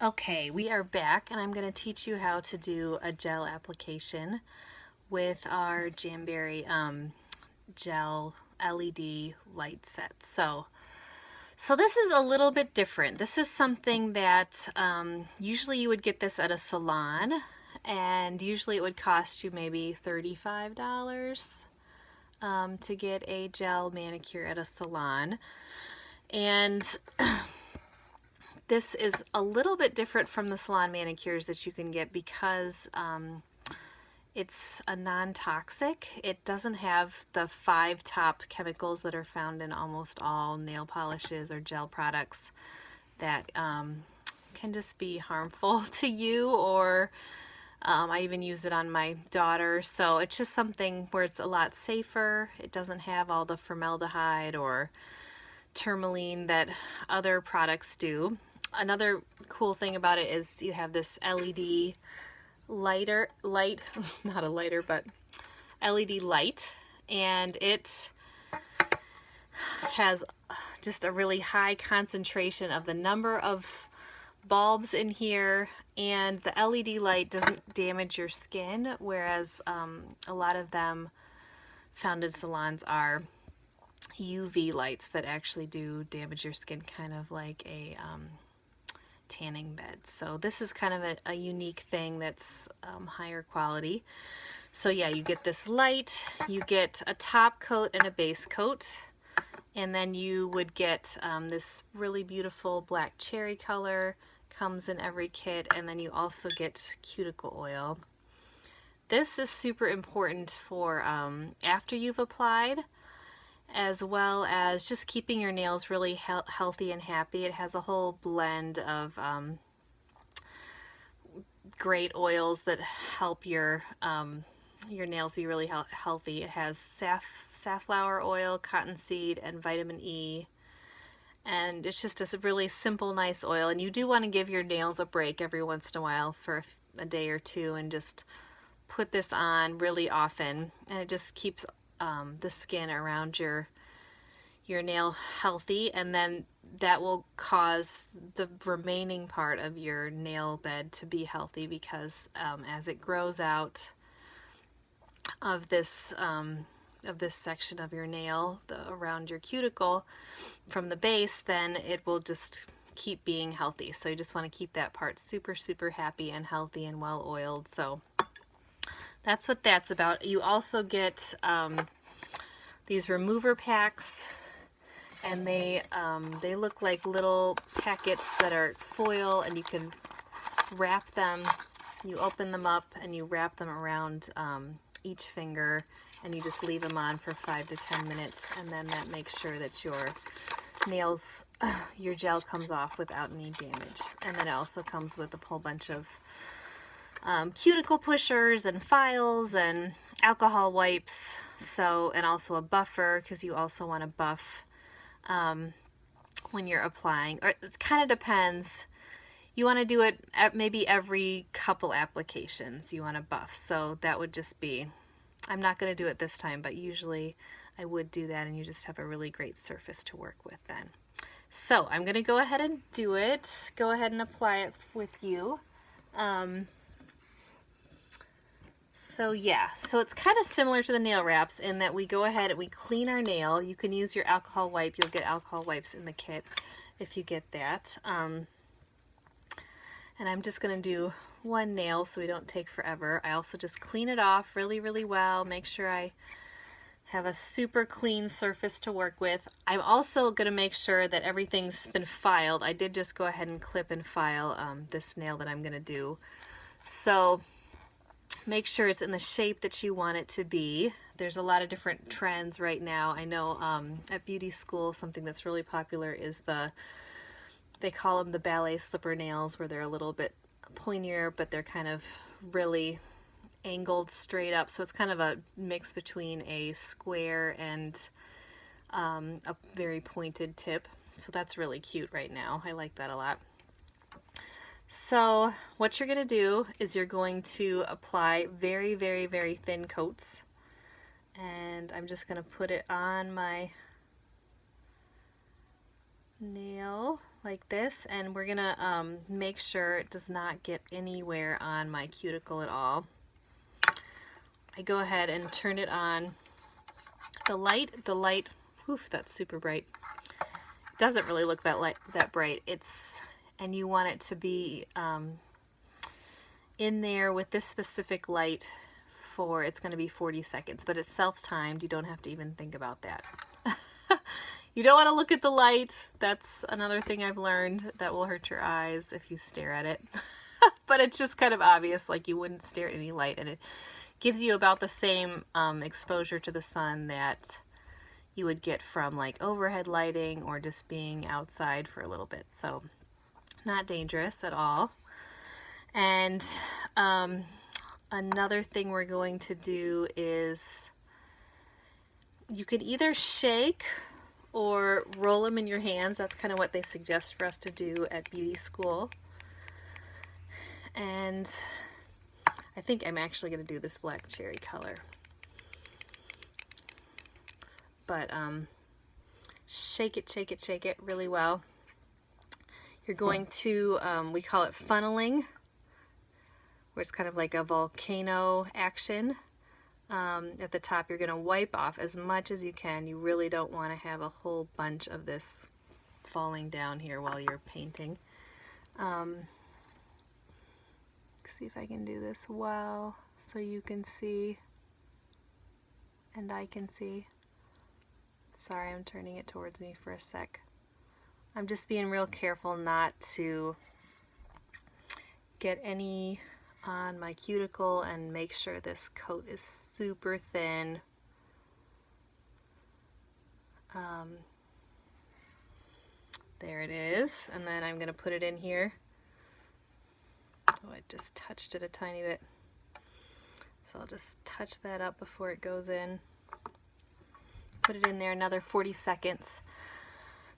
Okay, we are back and I'm going to teach you how to do a gel application with our Jamberry gel LED light set. So this is a little bit different. This is something that usually you would get this at a salon, and usually it would cost you maybe $35 to get a gel manicure at a salon. And this is a little bit different from the salon manicures that you can get because it's a non-toxic. It doesn't have the 5 top chemicals that are found in almost all nail polishes or gel products that can just be harmful to you, or I even use it on my daughter. So it's just something where it's a lot safer. It doesn't have all the formaldehyde or tourmaline that other products do. Another cool thing about it is you have this LED light, not a lighter, but LED light, and it has just a really high concentration of the number of bulbs in here, and the LED light doesn't damage your skin, whereas a lot of them found in salons are UV lights that actually do damage your skin, kind of like a tanning bed. So this is kind of a unique thing that's higher quality. So yeah, you get this light, you get a top coat and a base coat, and then you would get this really beautiful black cherry color, comes in every kit, and then you also get cuticle oil. This is super important for after you've applied, as well as just keeping your nails really healthy and happy. It has a whole blend of great oils that help your nails be really healthy. It has safflower oil, cottonseed, and vitamin E. And it's just a really simple, nice oil. And you do want to give your nails a break every once in a while for a day or two and just put this on really often. And it just keeps the skin around your nail healthy, and then that will cause the remaining part of your nail bed to be healthy, because as it grows out of this section of your nail, around your cuticle from the base, then it will just keep being healthy. So you just want to keep that part super, super happy and healthy and well oiled. So that's what that's about. You also get these remover packs, and they look like little packets that are foil, and you can wrap them. You open them up and you wrap them around each finger, and you just leave them on for 5 to 10 minutes, and then that makes sure that your nails, your gel comes off without any damage. And then it also comes with a whole bunch of cuticle pushers and files and alcohol wipes, so, and also a buffer, because you also want to buff when you're applying, or it kind of depends. You want to do it at maybe every couple applications you want to buff. So that would just be, I'm not going to do it this time, but usually I would do that, and you just have a really great surface to work with then. So I'm going to go ahead and do it. Go ahead and apply it with you. So yeah, so it's kind of similar to the nail wraps in that we go ahead and we clean our nail. You can use your alcohol wipe. You'll get alcohol wipes in the kit if you get that. And I'm just going to do one nail so we don't take forever. I also just clean it off really, really well. Make sure I have a super clean surface to work with. I'm also going to make sure that everything's been filed. I did just go ahead and clip and file this nail that I'm going to do. So make sure it's in the shape that you want it to be. There's a lot of different trends right now. I know at beauty school, something that's really popular is they call them the ballet slipper nails, where they're a little bit pointier, but they're kind of really angled straight up. So it's kind of a mix between a square and a very pointed tip. So that's really cute right now. I like that a lot. So what you're going to do is you're going to apply very, very, very thin coats. And I'm just going to put it on my nail like this, and we're gonna make sure it does not get anywhere on my cuticle at all. I go ahead and turn it on. The light, oof, that's super bright. It doesn't really look that bright. And you want it to be in there with this specific light for, it's going to be 40 seconds, but it's self-timed. You don't have to even think about that. You don't want to look at the light. That's another thing I've learned that will hurt your eyes if you stare at it. But it's just kind of obvious, like you wouldn't stare at any light, and it gives you about the same exposure to the sun that you would get from like overhead lighting or just being outside for a little bit. So not dangerous at all. And another thing we're going to do is you can either shake or roll them in your hands. That's kind of what they suggest for us to do at beauty school. And I think I'm actually going to do this black cherry color. But shake it, shake it, shake it really well. You're going to, we call it funneling, where it's kind of like a volcano action. At the top, you're going to wipe off as much as you can. You really don't want to have a whole bunch of this falling down here while you're painting. See if I can do this well so you can see and I can see. Sorry, I'm turning it towards me for a sec. I'm just being real careful not to get any on my cuticle and make sure this coat is super thin. There it is, and then I'm going to put it in here. Oh, I just touched it a tiny bit. So I'll just touch that up before it goes in. Put it in there another 40 seconds.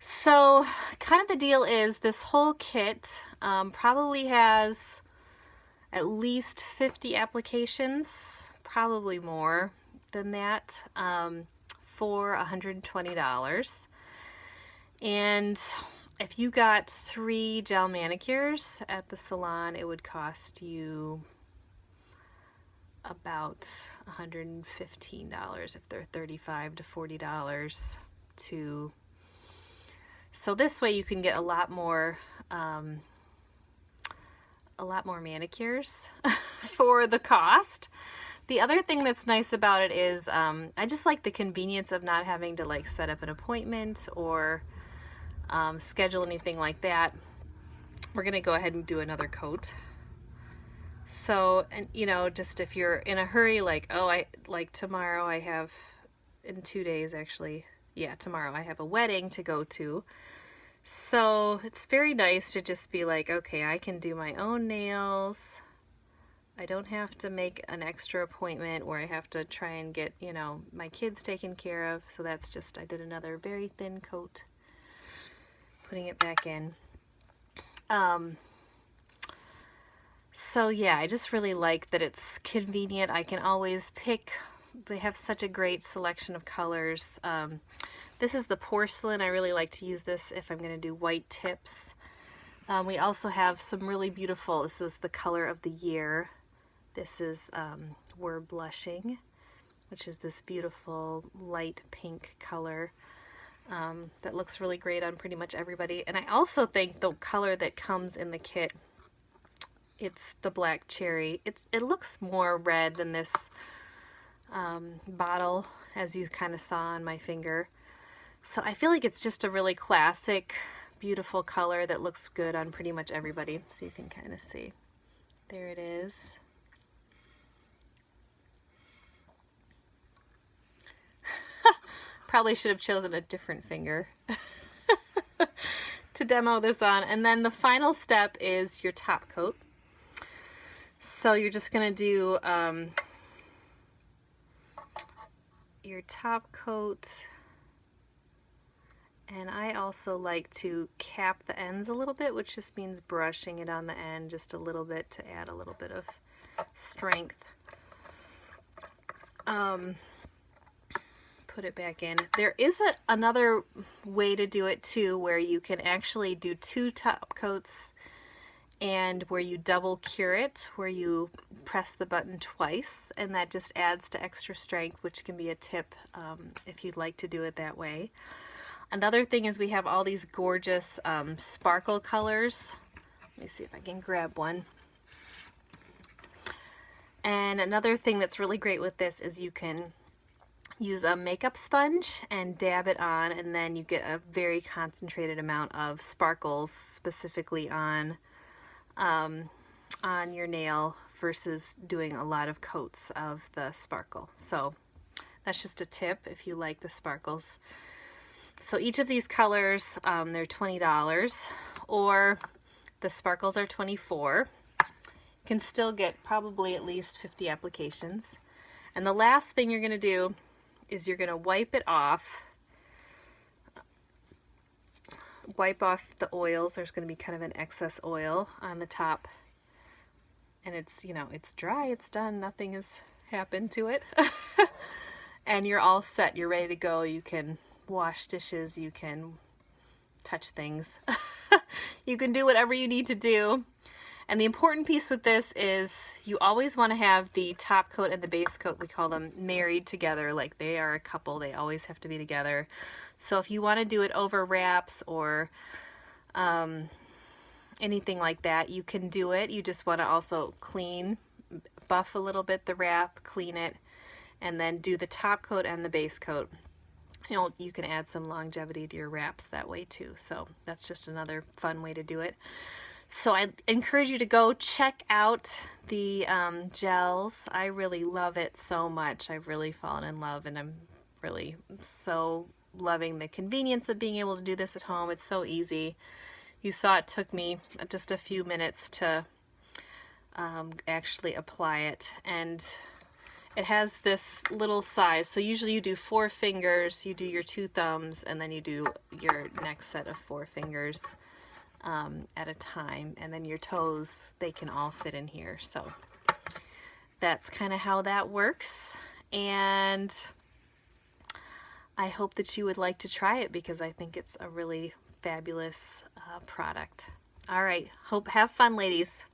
So kind of the deal is this whole kit probably has at least 50 applications, probably more than that, for $120. And if you got 3 gel manicures at the salon, it would cost you about $115 if they're $35 to $40 to. So this way you can get a lot more manicures for the cost. The other thing that's nice about it is I just like the convenience of not having to like set up an appointment or schedule anything like that. We're gonna go ahead and do another coat. So, and you know, just if you're in a hurry, like, oh, tomorrow I have, in 2 days actually, yeah, tomorrow I have a wedding to go to. So it's very nice to just be like, okay, I can do my own nails. I don't have to make an extra appointment where I have to try and get, you know, my kids taken care of. So that's just, I did another very thin coat, putting it back in. So yeah, I just really like that it's convenient. I can always pick, they have such a great selection of colors. This is the porcelain. I really like to use this if I'm going to do white tips. We also have some really beautiful, this is the color of the year. This is We're Blushing, which is this beautiful light pink color that looks really great on pretty much everybody. And I also think the color that comes in the kit, it's the black cherry. It looks more red than this bottle, as you kind of saw on my finger. So I feel like it's just a really classic, beautiful color that looks good on pretty much everybody. So you can kind of see. There it is. Probably should have chosen a different finger to demo this on. And then the final step is your top coat. So you're just going to do your top coat. And I also like to cap the ends a little bit, which just means brushing it on the end just a little bit to add a little bit of put it back in. There is another way to do it too, where you can actually do 2 top coats and where you double cure it, where you press the button twice, and that just adds to extra strength, which can be a tip if you'd like to do it that way. Another thing is we have all these gorgeous sparkle colors. Let me see if I can grab one. And another thing that's really great with this is you can use a makeup sponge and dab it on, and then you get a very concentrated amount of sparkles specifically on your nail versus doing a lot of coats of the sparkle. So that's just a tip if you like the sparkles. So each of these colors, they're $20, or the sparkles are $24. You can still get probably at least 50 applications. And the last thing you're going to do is you're going to wipe it off. Wipe off the oils. There's going to be kind of an excess oil on the top. And it's, you know, it's dry, it's done, nothing has happened to it. And you're all set. You're ready to go. You can wash dishes, you can touch things. You can do whatever you need to do. And the important piece with this is you always want to have the top coat and the base coat, we call them, married together, like they are a couple. They always have to be together. So if you want to do it over wraps or anything like that, you can do it. You just want to also buff a little bit the wrap, clean it, and then do the top coat and the base coat. You know, you can add some longevity to your wraps that way too. So that's just another fun way to do it. So I encourage you to go check out the gels. I really love it so much. I've really fallen in love, and I'm really so loving the convenience of being able to do this at home. It's so easy. You saw it took me just a few minutes to actually apply it, and it has this little size. So usually you do 4 fingers, you do your 2 thumbs, and then you do your next set of 4 fingers at a time, and then your toes, they can all fit in here. So that's kind of how that works, and I hope that you would like to try it because I think it's a really fabulous product. All right, have fun, ladies.